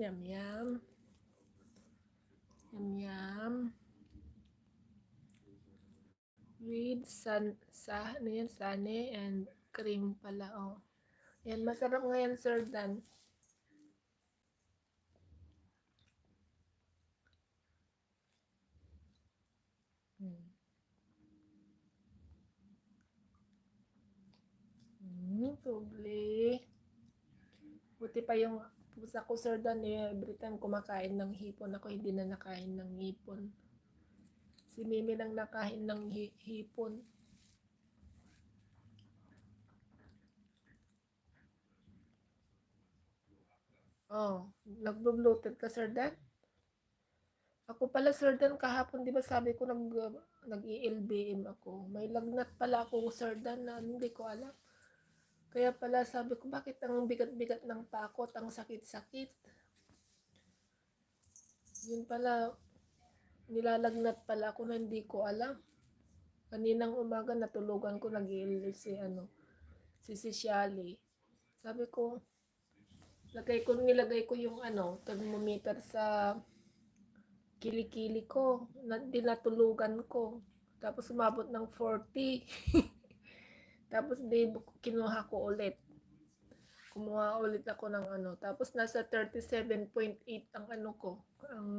Yum, yum. Yum, yum. With sane and cream pala, oh. Yan, masarap nga yan, Sir Dan. Probably. Buti pa yung pusa ko, Sir Dan, eh. Every time kumakain ng hipon, ako hindi na nakain ng hipon. Si Mimi lang nakain ng hipon. Oh, nagbo-bloated ka, Sir Dan? Ako pala, Sir Dan, kahapon, di ba sabi ko nag-i-LBM ako. May lagnat pala ako, Sir Dan, na hindi ko alam. Kaya pala sabi ko, bakit ang bigat-bigat ng pakot, ang sakit-sakit? Yun pala, nilalagnat pala ako na hindi ko alam. Kaninang umaga natulugan ko si Shally. Sabi ko, nilagay ko yung thermometer sa kilikili ko, dinatulugan ko. Tapos umabot ng 40. Tapos kinuha ko ulit. Kumuha ulit ako ng tapos nasa 37.8 ang ang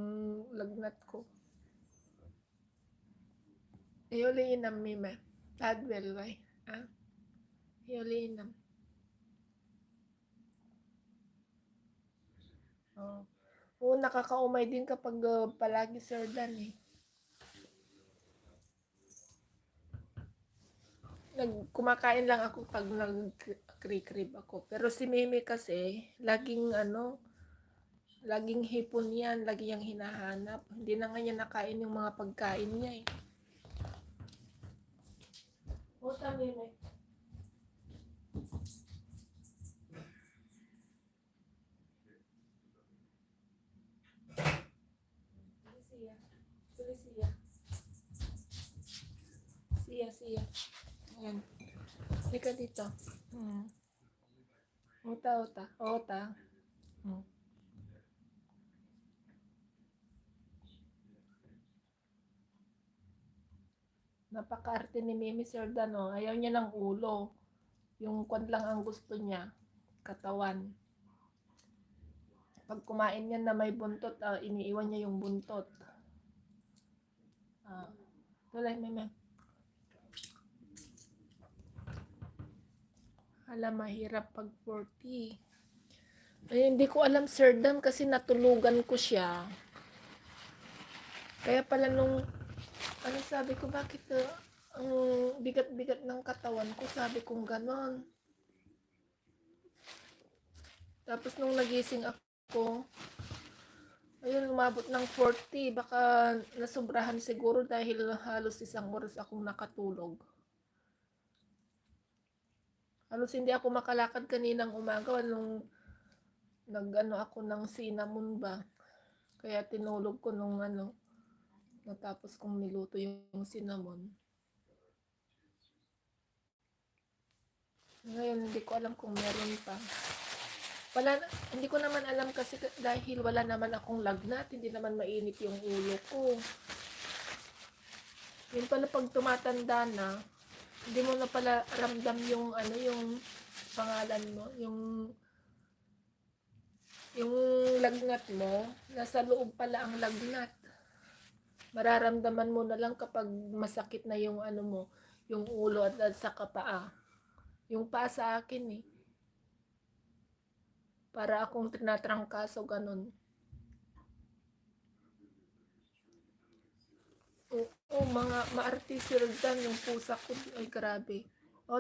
lagnat ko. Iuliinam mime. Adwell, why? Ah? Iuliinam. Oh. Oo, nakakaumay din kapag palagi, Sir Dan, eh. Kumakain lang ako pag nag-crib ako. Pero si Mimi kasi, laging hipon yan, lagi yang hinahanap. Hindi na nga niya nakain yung mga pagkain niya, eh. Uta, Mimi. Siya. Ayan. Halika dito. Ota. Napaka-arte ni Mimi, Sir Dan, oh. Ayaw niya ng ulo. Yung kwan lang ang gusto niya. Katawan. Pag kumain niya na may buntot, iniiwan niya yung buntot. Tulay, Mimi. Alam, mahirap pag 40. Ay, hindi ko alam, Sir Dan, kasi natulugan ko siya. Kaya pala sabi ko, bakit ang bigat-bigat ng katawan ko, sabi kong ganon. Tapos nung nagising ako, ayun, umabot ng 40. Baka nasobrahan siguro dahil halos isang oras akong nakatulog. Halos hindi ako makalakad kaninang umaga nung ako ng cinnamon ba. Kaya tinulog ko nung natapos kong niluto yung cinnamon. Ngayon, hindi ko alam kung meron pa. Hindi ko naman alam kasi dahil wala naman akong lagnat, hindi naman mainit yung ulo ko. Yun pala pag tumatanda na, hindi mo na pala ramdam yung yung pangalan mo, yung lagnat mo, nasa loob pala ang lagnat. Mararamdaman mo na lang kapag masakit na yung mo, yung ulo at sa paa. Yung paa sa akin, eh. Para akong tinatrangkaso, ganun. Mga ma-artisil dan yung pusa ko. Ay, grabe.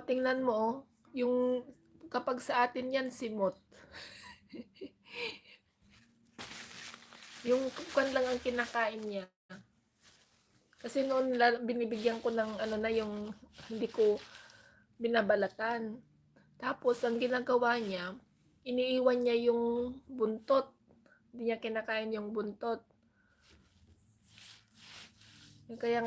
Tingnan mo, yung kapag sa atin yan, simot. Yung kwan lang ang kinakain niya. Kasi noon binibigyan ko ng yung hindi ko binabalatan. Tapos ang ginagawa niya, iniiwan niya yung buntot. Hindi niya kinakain yung buntot. Kaya